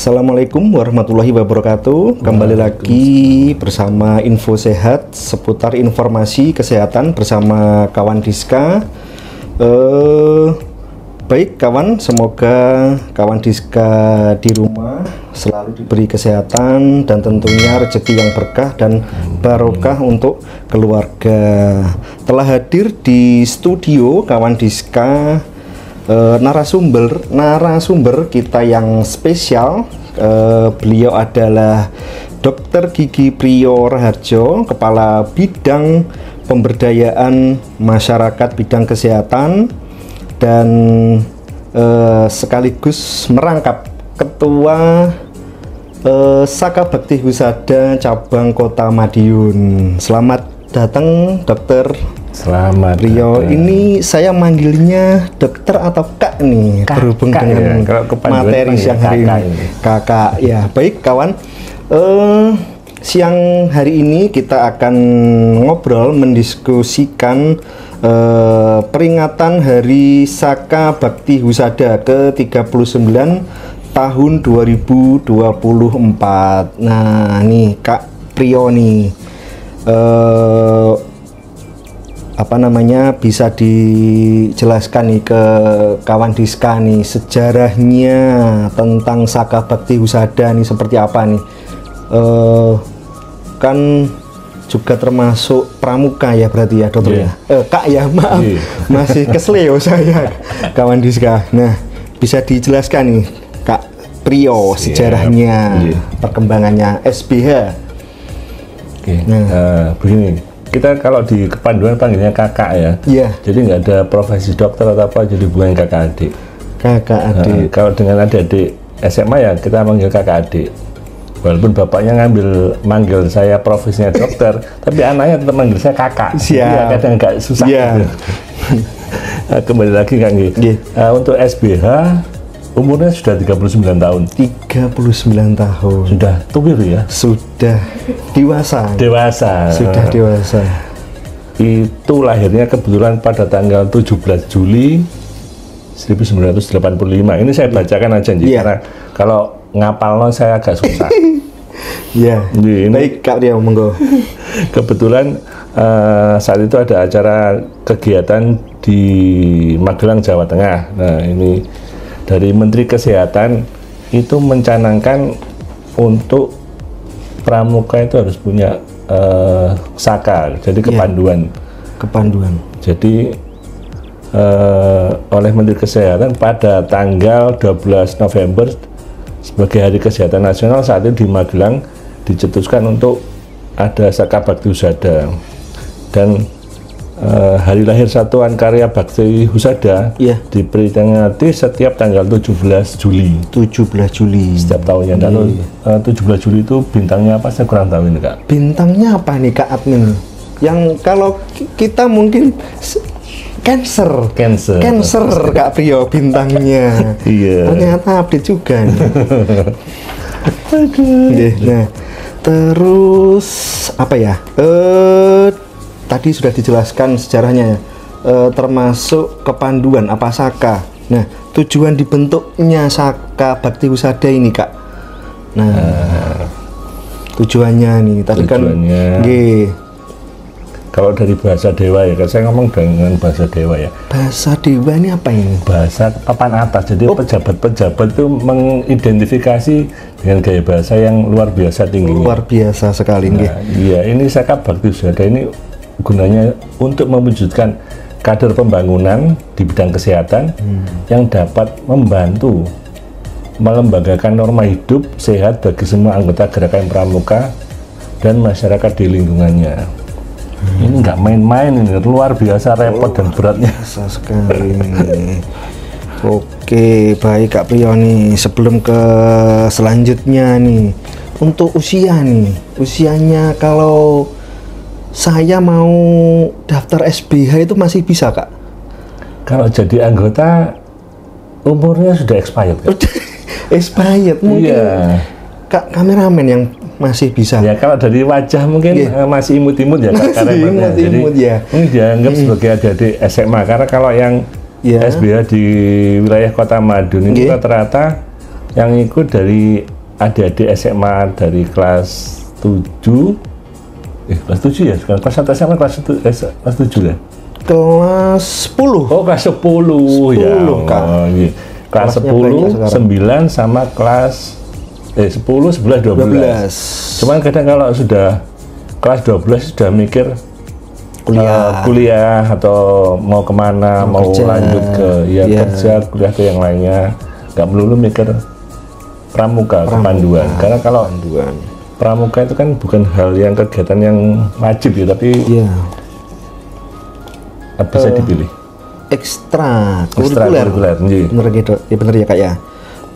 Assalamualaikum warahmatullahi wabarakatuh. Kembali lagi bersama Info Sehat seputar informasi kesehatan bersama kawan Diska. Baik kawan, semoga kawan Diska di rumah selalu diberi kesehatan dan tentunya rezeki yang berkah dan barokah untuk keluarga. Telah hadir di studio kawan Diska narasumber kita yang spesial. Beliau adalah Dr. Gigi Priyo Raharjo, Kepala Bidang Pemberdayaan Masyarakat Bidang Kesehatan dan sekaligus merangkap Ketua Saka Bakti Husada Cabang Kota Madiun. Selamat datang Dokter. Selamat Priyo. Ini saya manggilnya dokter atau kak nih, berhubung dengan ya, materi siang hari ini. Kakak ya. Baik kawan, siang hari ini kita akan ngobrol mendiskusikan peringatan Hari Saka Bakti Husada ke-39 tahun 2024. Nah, nih Kak Priyo nih, bisa dijelaskan nih ke kawan Diska nih sejarahnya tentang Saka Bakti Husada nih seperti apa nih? Kan juga termasuk pramuka ya berarti ya dokter ya? Kak ya, maaf, masih kesleo saya kawan Diska. Nah, bisa dijelaskan nih Kak Priyo sejarahnya, perkembangannya SBH. Begini, kita kalau di kepanduan panggilnya kakak ya. Jadi nggak ada profesi dokter atau apa, jadi bukan kakak adik. Kakak adik. Kalau dengan adik-adik SMA ya kita manggil kakak adik. Walaupun bapaknya manggil saya profesinya dokter, tapi anaknya tetap manggil saya kakak. Ya, kadang agak susah. Kembali lagi Kang G. Untuk SBH umurnya sudah 39 tahun. 39 tahun. Sudah tuwir ya? Sudah dewasa. Sudah dewasa. Itu lahirnya kebetulan pada tanggal 17 Juli 1985. Ini saya bacakan aja karena kalau ngapalno saya agak susah. Baik Kak Priyo, monggo. Kebetulan saat itu ada acara kegiatan di Magelang, Jawa Tengah. Nah, ini dari Menteri Kesehatan itu mencanangkan untuk pramuka itu harus punya saka, jadi kepanduan. Jadi oleh Menteri Kesehatan pada tanggal 12 November sebagai Hari Kesehatan Nasional saat itu di Magelang dicetuskan untuk ada Saka Bakti Husada. Dan hari lahir Satuan Karya Bakti Husada diperingati setiap tanggal 17 Juli. 17 Juli setiap tahunnya. Lalu 17 Juli itu bintangnya apa? Saya kurang tahu ini Kak. Bintangnya apa nih Kak Admin? Yang kalau kita mungkin Cancer Kak Priyo bintangnya. Ternyata update juga nih. Nah, terus apa ya? Tadi sudah dijelaskan sejarahnya, termasuk kepanduan apa Saka. Nah, tujuan dibentuknya Saka Bakti Husada ini Kak. Nah, tujuannya nih tadi kan kalau dari bahasa dewa ya, saya ngomong dengan bahasa dewa ya. Bahasa dewa ini apa ini? Bahasa papan atas. Jadi pejabat-pejabat itu mengidentifikasi dengan gaya bahasa yang luar biasa tingginya. Luar biasa sekali. Iya, ini Saka Bakti Husada ini gunanya untuk mewujudkan kader pembangunan di bidang kesehatan yang dapat membantu melembagakan norma hidup sehat bagi semua anggota gerakan pramuka dan masyarakat di lingkungannya. Ini nggak main-main, ini luar biasa repot dan beratnya. Biasa sekali. Oke, baik Kak Priyo nih. Sebelum ke selanjutnya nih, untuk usia nih, usianya kalau saya mau daftar SBH itu masih bisa Kak? Kalau jadi anggota umurnya sudah expired Kak. Expired mungkin. Kak kameramen yang masih bisa. Ya kalau dari wajah mungkin masih imut-imut ya Kak. Jadi ini dianggap sebagai adik-adik SMA, karena kalau yang SBH di wilayah Kota Madiun itu rata-rata yang ikut dari adik-adik SMA dari kelas 7 kelas 7 ya, sekarang kelas 1 SMA kelas 7 ya? Kelas 10. Oh, kelas 10 ya. Kak. Oh, iya. Kelas Kelasnya 10, 9 sama kelas 10, 11, 12. Cuman kadang kalau sudah kelas 12 sudah mikir kuliah atau mau kemana, mau kerja. lanjut ke kerja, kuliah ke yang lainnya, nggak melulu mikir pramuka, kepanduan. Karena kalau pramuka itu kan bukan hal yang kegiatan yang wajib ya, tapi bisa dipilih. Ekstrakurikuler. Iya. Bener gitu, ya bener ya Kak ya.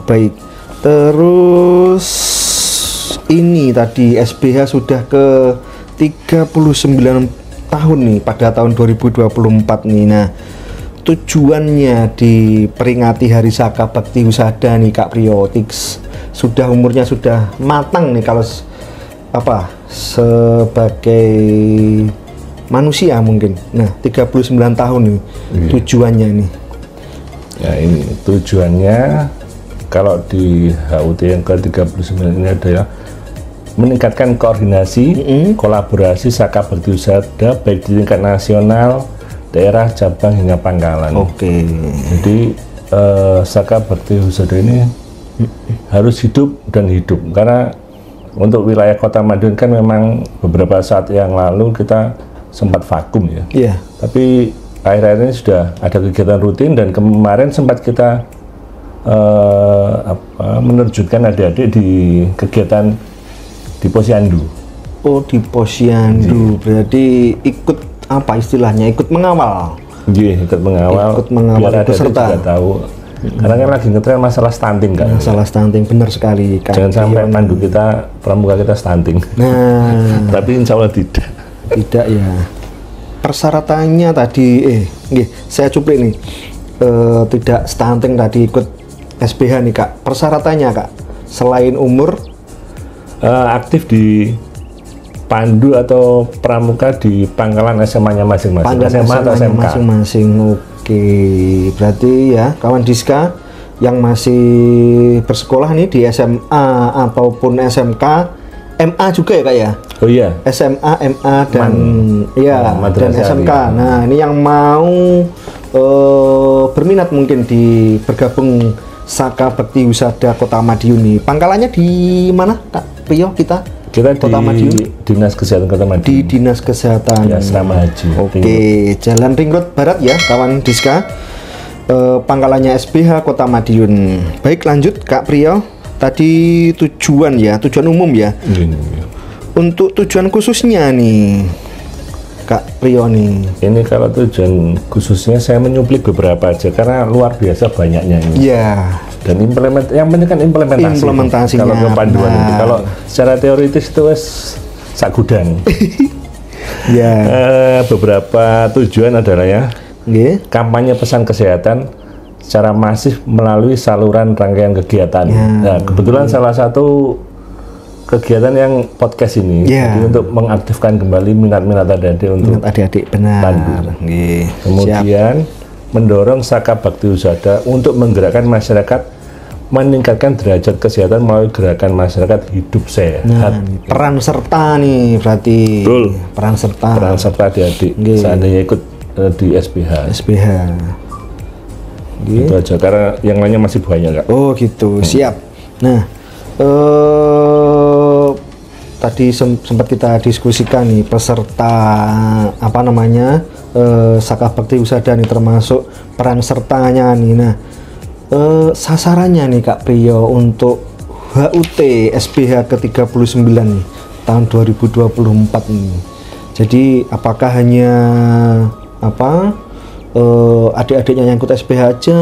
Baik. Terus ini tadi SBH sudah ke 39 tahun nih pada tahun 2024 nih. Nah, tujuannya diperingati Hari Saka Bakti Husada nih Kak Priyo, sudah umurnya sudah matang nih kalau sebagai manusia mungkin. Nah, 39 tahun nih tujuannya nih. Ya, ini tujuannya kalau di HUT yang ke-39 ini adalah meningkatkan koordinasi, kolaborasi Saka Bakti Husada baik di tingkat nasional, daerah, cabang hingga pangkalan. Oke. Jadi Saka Bakti Husada ini harus hidup karena untuk wilayah Kota Madiun kan memang beberapa saat yang lalu kita sempat vakum ya. Iya. Tapi akhir-akhir ini sudah ada kegiatan rutin dan kemarin sempat kita menerjunkan adik-adik di kegiatan di Posyandu. Oh, di Posyandu. Berarti ikut apa istilahnya? Ikut mengawal. Iya, ikut mengawal biar peserta juga tahu. Karena kan lagi ngetren masalah stunting kan. Masalah stunting benar sekali. Jangan sampai pandu kita, pramuka kita stunting. Nah, tapi insya Allah tidak. Tidak ya. Persyaratannya tadi, saya cuplik nih. Tidak stunting tadi ikut SBH nih Kak. Persyaratannya Kak, selain umur, aktif di pandu atau pramuka di pangkalan SMA-nya masing-masing. SMA atau SMK masing-masing. Oke, berarti ya kawan Diska yang masih bersekolah nih di SMA ataupun SMK, MA juga ya Kak ya? Oh iya. SMA, MA dan dan SMK. Nah, ini yang mau berminat mungkin bergabung Saka Bakti Husada Kota Madiun nih. Pangkalannya di mana Kak Priyo kita di Kota Madiun? Dinas Kesehatan Kota Madiun. Di Dinas Kesehatan. Ya, Asrama Haji. Oke, Jalan Ring Road Barat ya kawan Diska. Pangkalannya SBH Kota Madiun. Baik, lanjut Kak Priyo. Tadi tujuan umum ya. Untuk tujuan khususnya nih Kak Priyo nih. Ini kalau tujuan khususnya saya menyuplik beberapa aja karena luar biasa banyaknya ini. Iya. Dan yang penting kan implementasinya. Kalau kepanduan itu, kalau secara teoritis itu sak gudang. Ya. Beberapa tujuan adalah ya. Kampanye pesan kesehatan secara masif melalui saluran rangkaian kegiatan. Nah, kebetulan salah satu kegiatan yang podcast ini, jadi untuk mengaktifkan kembali minat-minat adik-adik untuk adik-adik benar. Kemudian mendorong Saka Bakti Husada untuk menggerakkan masyarakat meningkatkan derajat kesehatan melalui gerakan masyarakat hidup sehat. Nah, peran serta nih berarti. Betul. Peran serta adik-adik seandainya ikut di SBH. Itu aja karena yang lainnya masih banyak Kak. Oh gitu, siap. Nah, tadi sempat kita diskusikan nih peserta Saka Bakti Husada nih termasuk peran sertanya nih. Nah, sasarannya nih Kak Priyo untuk HUT SBH ke-39 nih tahun 2024 nih. Jadi apakah hanya adik-adiknya yang ikut SBH aja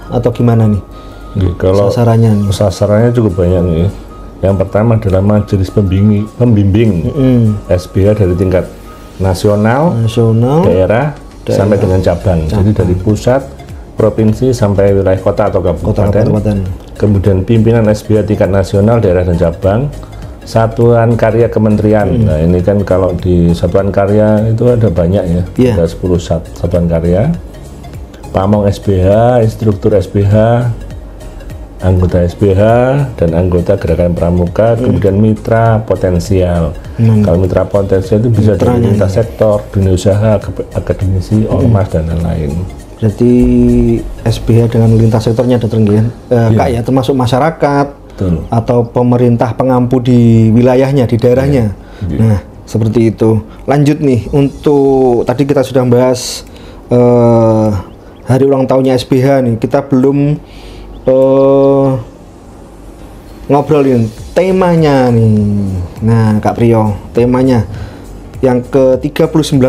atau gimana nih? Kalau sasarannya cukup banyak nih. Yang pertama adalah majelis pembimbing SBH dari tingkat nasional, daerah sampai dengan cabang. Jadi dari pusat, provinsi sampai wilayah kota atau kabupaten. Kemudian pimpinan SBH tingkat nasional, daerah dan cabang. Satuan karya kementerian. Nah, ini kan kalau di satuan karya itu ada banyak ya. Ada 10 satuan karya. Pamong SBH, instruktur SBH, anggota SBH dan anggota Gerakan Pramuka, kemudian mitra potensial. Kalau mitra potensial itu bisa dari lintas sektor, dunia usaha, akademisi, ormas dan lain-lain. Berarti SBH dengan lintas sektornya ada Kak ya, termasuk masyarakat. Betul. Atau pemerintah pengampu di wilayahnya, di daerahnya. Nah, seperti itu. Lanjut nih, untuk tadi kita sudah bahas hari ulang tahunnya SBH nih. Kita belum ngobrolin temanya nih. Nah, Kak Priyo, temanya yang ke-39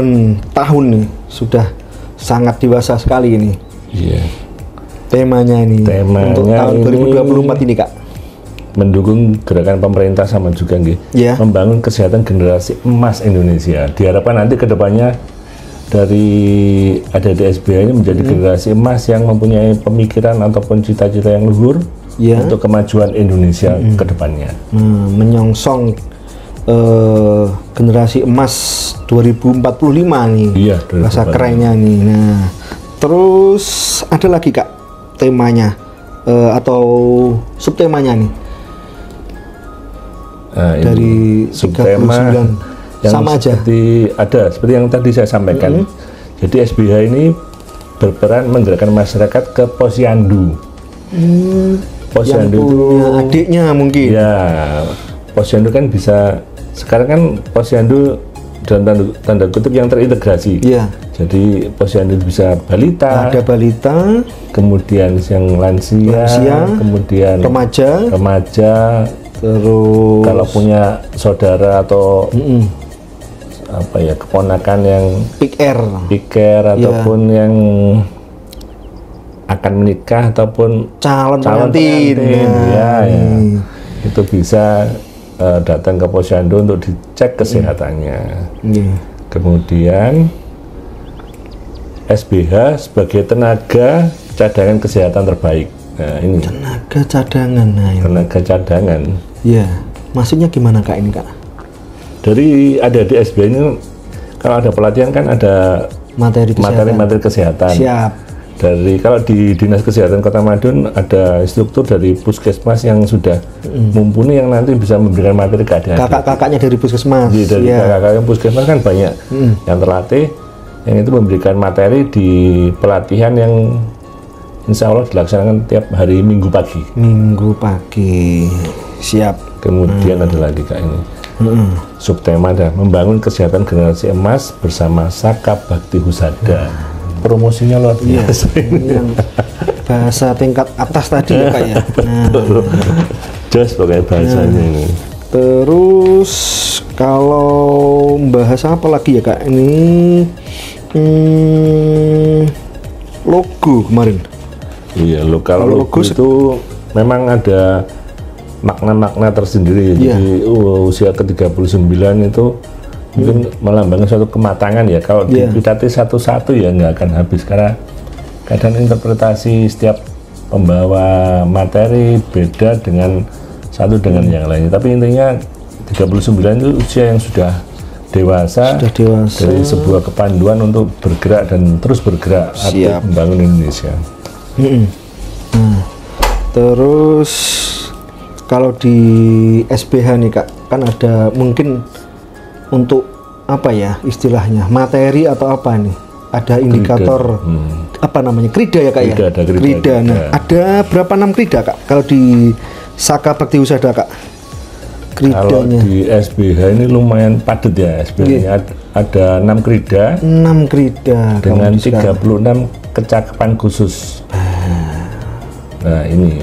tahun nih, sudah sangat dewasa sekali ini. Iya. Temanya ini untuk tahun 2024 ini, Kak. Mendukung gerakan pemerintah sama juga membangun kesehatan generasi emas Indonesia. Diharapkan nanti kedepannya dari adik-adik SBH ini menjadi generasi emas yang mempunyai pemikiran ataupun cita-cita yang luhur untuk kemajuan Indonesia kedepannya. Menyongsong generasi emas 2045 nih. Iya, bahasa kerennya nih. Nah, terus ada lagi Kak temanya atau subtemanya nih. Nah, dari subtema yang sama aja seperti yang tadi saya sampaikan. Jadi SBH ini berperan menggerakkan masyarakat ke posyandu. Posyandu itu adiknya mungkin. Ya, posyandu kan bisa sekarang kan posyandu dalam tanda kutip yang terintegrasi. Iya. Jadi posyandu bisa balita. Ada balita. Kemudian yang lansia kemudian remaja. Terus kalau punya saudara atau apa ya, keponakan yang piker ataupun yang akan menikah ataupun calon pengantin. Itu bisa datang ke posyandu untuk dicek kesehatannya. Kemudian SBH sebagai tenaga cadangan kesehatan terbaik. Nah, ini tenaga cadangan. Tenaga cadangan. Ya, maksudnya gimana Kak ini Kak? Dari adik-adik SBH ini kalau ada pelatihan kan ada materi kesehatan. Siap. Dari kalau di Dinas Kesehatan Kota Madiun ada instruktur dari Puskesmas yang sudah mumpuni yang nanti bisa memberikan materi ke adik-adik. Kakak-kakaknya dari Puskesmas. Jadi dari kakak-kakak Puskesmas kan banyak yang terlatih, yang itu memberikan materi di pelatihan yang insya Allah dilaksanakan tiap hari Minggu pagi. Minggu pagi, siap. Kemudian ada lagi Kak ini. Subtema ada membangun kesehatan generasi emas bersama Saka Bakti Husada. Promosinya luar biasa. Yang bahasa tingkat atas tadi ya Kak ya. Jelas pakai bahasanya ini. Terus kalau bahas apa lagi ya Kak ini? Logo kemarin. Iya, kalau logo itu memang ada makna-makna tersendiri. Jadi usia ke-39 itu mungkin melambangkan suatu kematangan ya. Kalau dipitati satu-satu ya nggak akan habis, karena kadang interpretasi setiap pembawa materi beda dengan satu dengan yang lainnya. Tapi intinya 39 itu usia yang sudah dewasa dari sebuah kepanduan untuk bergerak dan terus bergerak aktif membangun Indonesia. Terus kalau di SBH nih Kak, kan ada mungkin untuk apa ya istilahnya, materi atau apa nih, ada indikator apa namanya, krida ya Kak ya? Ada krida. Nah, ada berapa 6 krida Kak kalau di Saka Bakti Husada Kak? Kridanya. Kalau di SBH ini lumayan padat ya SBH-nya. Ada 6 krida. 6 krida dengan 36 kecakapan khusus. Nah ini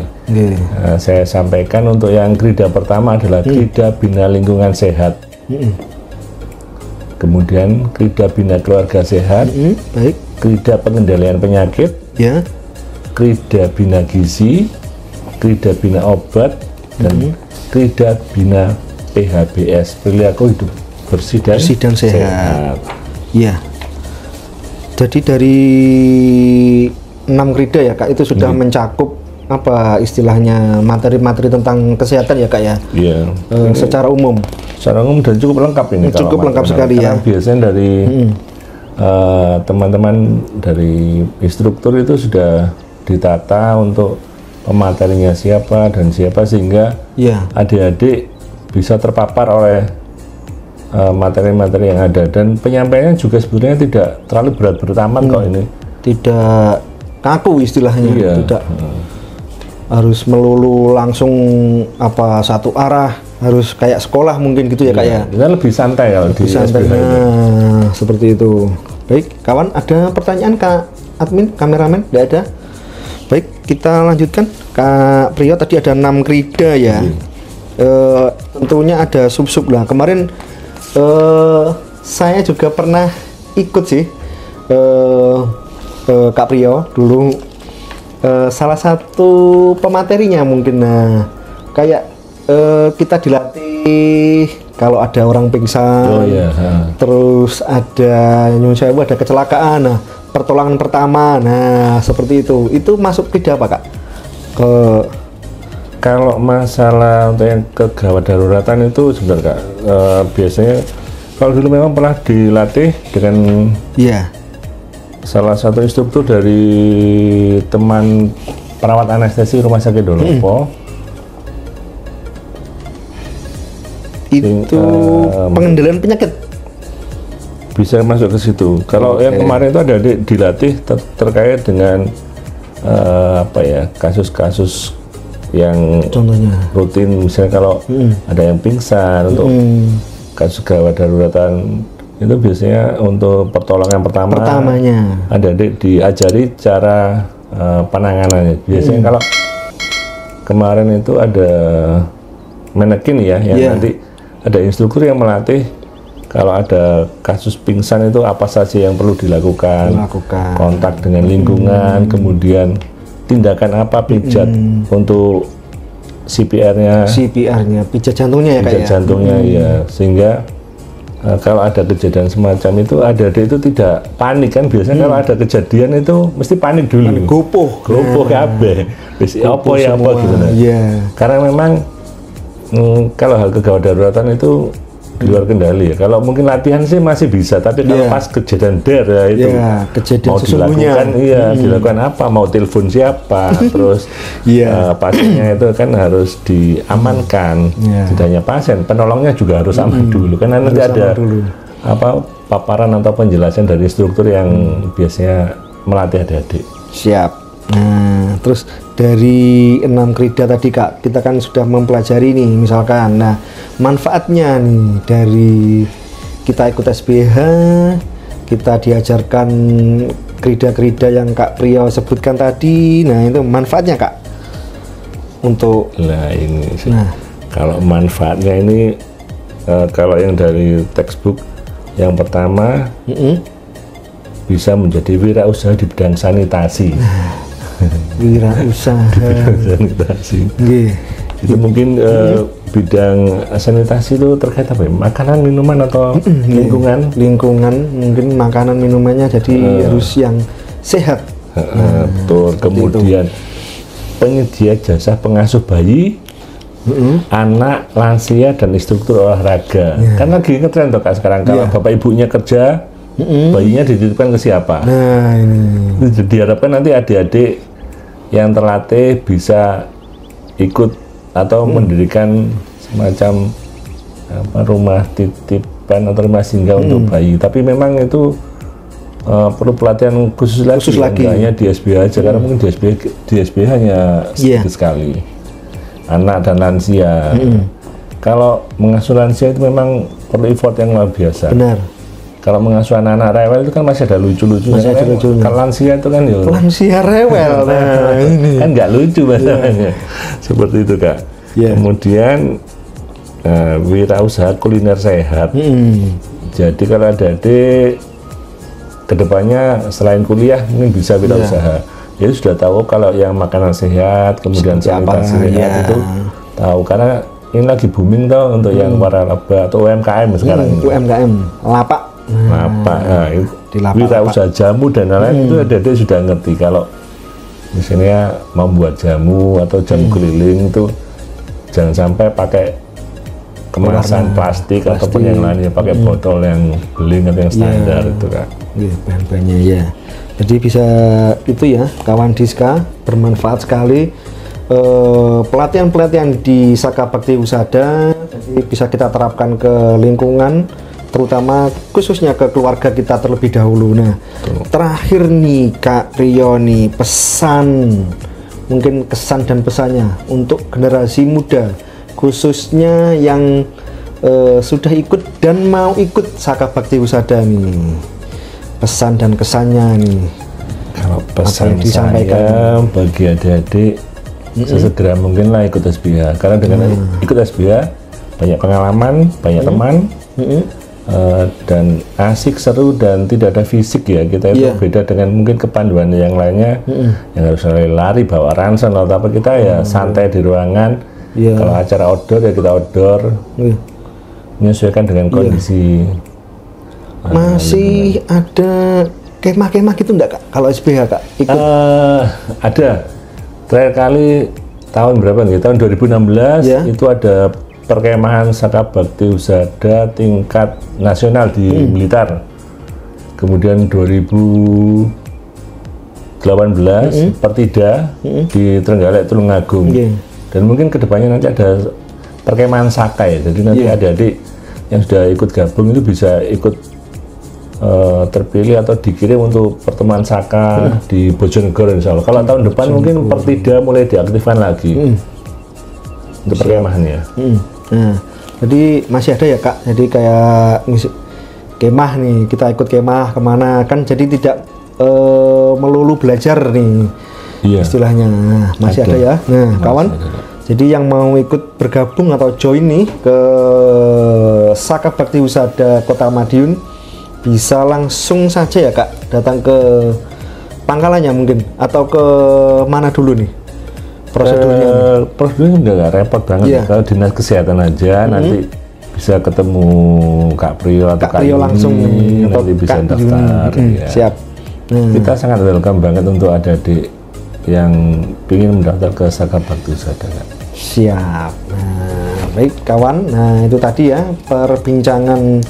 saya sampaikan untuk yang krida pertama adalah krida bina lingkungan sehat. Kemudian krida bina keluarga sehat. Baik. Krida pengendalian penyakit. Ya. Krida bina gizi. Krida bina obat dan krida bina PHBS, perilaku hidup bersih dan sehat. Ya. Jadi dari 6 krida ya Kak, itu sudah mencakup apa istilahnya materi-materi tentang kesehatan ya Kak ya? Iya. Secara umum. Secara umum dan cukup lengkap ini. Cukup lengkap sekali ya. Biasanya dari teman-teman dari instruktur itu sudah ditata untuk pematerinya siapa dan siapa, sehingga Ya. adik-adik bisa terpapar oleh materi-materi yang ada, dan penyampaiannya juga sebetulnya tidak terlalu berat-berat amat kok ini. Tidak kaku istilahnya, Iya. tidak harus melulu langsung apa satu arah, harus kayak sekolah mungkin gitu ya Kak ya. Kita lebih santai kalau di Santai. SBH ini. Nah, seperti itu. Baik, kawan, ada pertanyaan Kak admin, kameramen? Tidak ada. Baik, kita lanjutkan. Kak Priyo, tadi ada 6 krida ya. Tentunya ada sub-sub lah. Kemarin saya juga pernah ikut sih, Kak Priyo dulu, salah satu pematerinya mungkin. Nah, kayak kita dilatih kalau ada orang pingsan, Oh iya. terus ada nyuwun sewu, ada kecelakaan, nah pertolongan pertama, nah seperti itu masuk krida apa Kak? Kalau masalah untuk yang kegawat daruratan itu sebenarnya Kak, biasanya kalau dulu memang pernah dilatih dengan Iya. salah satu instruktur dari teman perawat anestesi Rumah Sakit Dolopo. Itu pengendalian penyakit. Bisa masuk ke situ. Kalau yang kemarin itu ada dilatih terkait dengan apa ya, kasus-kasus yang Contohnya. rutin, misalnya kalau ada yang pingsan, untuk kasus gawat daruratan itu biasanya untuk pertolongan Pertamanya. ada diajari cara penanganannya. Biasanya kalau kemarin itu ada manekin ya, yang Iya. nanti ada instruktur yang melatih kalau ada kasus pingsan itu apa saja yang perlu dilakukan, kontak dengan lingkungan, kemudian tindakan apa, pijat untuk CPR-nya, pijat jantungnya ya Kak pijat ya. jantungnya ya, sehingga kalau ada kejadian semacam itu adik-adik itu tidak panik kan. Biasanya kalau ada kejadian itu mesti panik dulu, Gopoh kabeh wis apa ya apa gitu nah. Iya. Karena memang kalau hal kegawat daruratan itu di luar kendali ya. Kalau mungkin latihan sih masih bisa, tapi kalau pas kejadian ya itu kejadian mau sesungguhnya dilakukan dilakukan apa, mau telepon siapa, terus pasiennya itu kan harus diamankan. Tidak hanya pasien, penolongnya juga harus aman dulu, karena nanti ada apa paparan atau penjelasan dari instruktur yang biasanya melatih adik-adik. Siap. Nah, terus dari 6 krida tadi Kak, kita kan sudah mempelajari nih misalkan. Nah, manfaatnya nih dari kita ikut SBH, kita diajarkan krida-krida yang Kak Priyo sebutkan tadi. Nah, itu manfaatnya Kak untuk ini sih. Kalau manfaatnya ini kalau yang dari textbook, yang pertama bisa menjadi wirausaha di bidang sanitasi. Wirausaha sanitasi. Itu mungkin bidang sanitasi itu terkait apa ya? Makanan, minuman, atau lingkungan? Lingkungan, mungkin makanan minumannya jadi harus yang sehat. Betul. Kemudian penyedia jasa pengasuh bayi, anak, lansia, dan instruktur olahraga. Kan lagi ngetren tuh Kak sekarang, kalau bapak ibunya kerja, bayinya dititipkan ke siapa? Nah, ini diharapkan nanti adik-adik yang terlatih bisa ikut atau mendirikan semacam rumah titipan atau rumah singgah untuk bayi. Tapi memang itu perlu pelatihan khusus lagi. Hanya di SBH aja, karena mungkin di SBH hanya sedikit sekali anak dan lansia. Kalau mengasuh lansia itu memang perlu effort yang luar biasa. Benar. Kalau mengasuh anak-anak rewel itu kan masih ada lucu-lucunya. Kalau lansia itu kan lansia rewel. Nah, ini kan nggak lucu masalahnya. Seperti itu Kak. Kemudian wirausaha kuliner sehat. Jadi kalau adik-adik kedepannya selain kuliah mungkin bisa wirausaha. Jadi sudah tahu kalau yang makanan sehat, kemudian sanitasi sehat itu tahu, karena ini lagi booming tau untuk yang waralaba atau UMKM sekarang. UMKM, lapak. Nah, wirausaha jamu dan lain-lain itu adik-adik sudah ngerti. Kalau misalnya membuat jamu atau jamu keliling itu jangan sampai pakai kemasan plastik ataupun yang lainnya, pakai botol yang beling atau yang standar itu Kak. Bahan-bahannya ya. Jadi bisa itu ya, kawan Diska, bermanfaat sekali. pelatihan-pelatihan di Saka Bakti Husada, jadi bisa kita terapkan ke lingkungan, terutama khususnya ke keluarga kita terlebih dahulu. Nah, terakhir nih Kak Priyo nih, pesan, mungkin kesan dan pesannya untuk generasi muda, khususnya yang sudah ikut dan mau ikut Saka Bakti Husada nih, pesan dan kesannya nih. Kalau pesan saya bagi adik-adik, sesegera mungkin lah ikut SBH, karena dengan ikut SBH banyak pengalaman, banyak teman, dan asik, seru, dan tidak ada fisik ya. Kita itu beda dengan mungkin kepanduan yang lainnya yang harus lari bawa ransel atau apa, kita ya santai di ruangan. Kalau acara outdoor ya kita outdoor, menyesuaikan dengan kondisi. Masih ada kemah-kemah gitu enggak Kak kalau SBH Kak ikut? Ada. Terakhir kali tahun berapa nih? Tahun 2016 itu ada perkemahan Saka Bakti Husada tingkat nasional di Blitar. Kemudian 2018 Pertida di Trenggalek Tulungagung. Dan mungkin kedepannya nanti ada perkemahan Saka ya. Jadi nanti adik-adik yang sudah ikut gabung itu bisa ikut terpilih atau dikirim untuk pertemuan Saka di Bojonegoro insya Allah. Kalau tahun depan mungkin Pertida mulai diaktifkan lagi untuk perkemahannya. Nah, jadi masih ada ya Kak, jadi kayak kemah nih, kita ikut kemah kemana kan, jadi tidak melulu belajar nih istilahnya. Nah, masih ada ya. Nah kawan, jadi yang mau ikut bergabung atau join nih ke Saka Bakti Husada Kota Madiun, bisa langsung saja ya Kak datang ke pangkalannya mungkin, atau ke mana dulu nih prosedurnya? Prosedurnya nggak repot banget. Kalau dinas kesehatan aja nanti bisa ketemu Kak Priyo atau Kak Priyo langsung nanti atau bisa Kak daftar. Siap. Kita sangat welcome banget untuk adik-adik yang ingin mendaftar ke Saka Bakti Husada. Siap. Nah, baik kawan, nah itu tadi ya perbincangan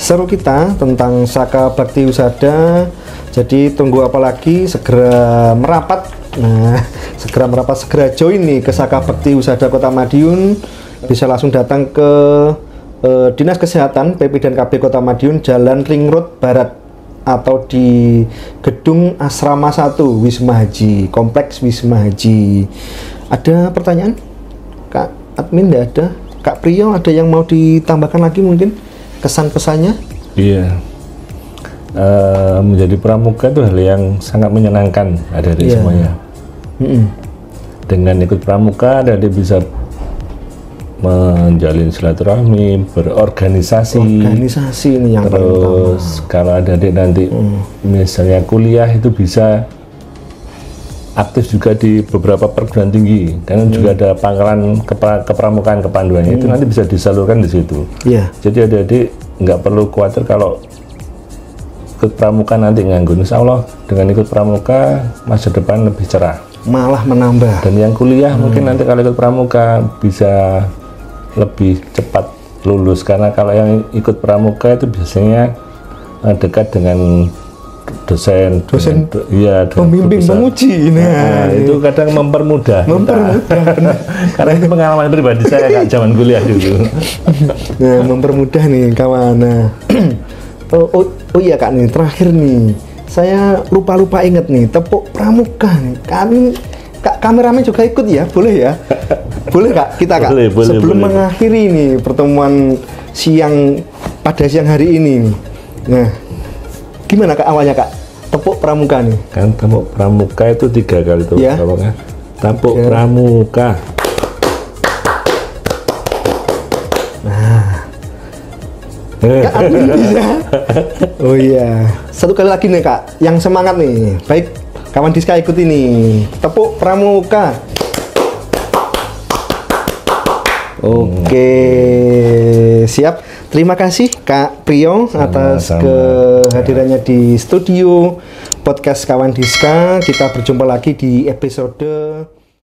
seru kita tentang Saka Bakti Husada. Jadi tunggu apa lagi, segera merapat. Nah, segera merapat, segera join nih ke Saka Bakti Husada Kota Madiun. Bisa langsung datang ke Dinas Kesehatan PP dan KB Kota Madiun, Jalan Ring Road Barat, atau di Gedung Asrama 1 Wisma Haji, Kompleks Wisma Haji. Ada pertanyaan? Kak admin enggak ada? Kak Priyo ada yang mau ditambahkan lagi mungkin? Kesan pesannya? Iya, menjadi pramuka itu hal yang sangat menyenangkan dari semuanya. Dengan ikut pramuka, adik bisa menjalin silaturahmi, berorganisasi. Organisasi ini yang terus kalau adik nanti misalnya kuliah itu bisa aktif juga di beberapa perguruan tinggi, dan juga ada pangkalan kepramukaan kepanduannya itu nanti bisa disalurkan di situ. Jadi adik-adik nggak perlu khawatir kalau ikut pramuka nanti nganggur. Insya Allah dengan ikut pramuka masa depan lebih cerah, malah menambah. Dan yang kuliah mungkin nanti kalau ikut pramuka bisa lebih cepat lulus, karena kalau yang ikut pramuka itu biasanya dekat dengan dosen, pembimbing, penguji. Nah, itu kadang mempermudah karena itu pengalaman pribadi saya Kak, zaman kuliah dulu. Nah, mempermudah nih kawan. Nah, oh iya Kak nih, terakhir nih saya lupa inget nih, tepuk pramuka nih kan. Kak kameramen juga ikut ya, boleh ya? Boleh Kak, kita Kak boleh, sebelum mengakhiri nih pertemuan pada siang hari ini nih. Nah, gimana Kak awalnya Kak tepuk pramuka nih? Kan tepuk pramuka itu 3 kali tuh. Tepuk pramuka. Nah, Kak admin bisa. Oh iya, satu kali lagi nih Kak, yang semangat nih. Baik, kawan Diska ikut ini, tepuk pramuka. Oke, siap. Terima kasih Kak Priyo atas kehadirannya di studio podcast Kawan Diska. Kita berjumpa lagi di episode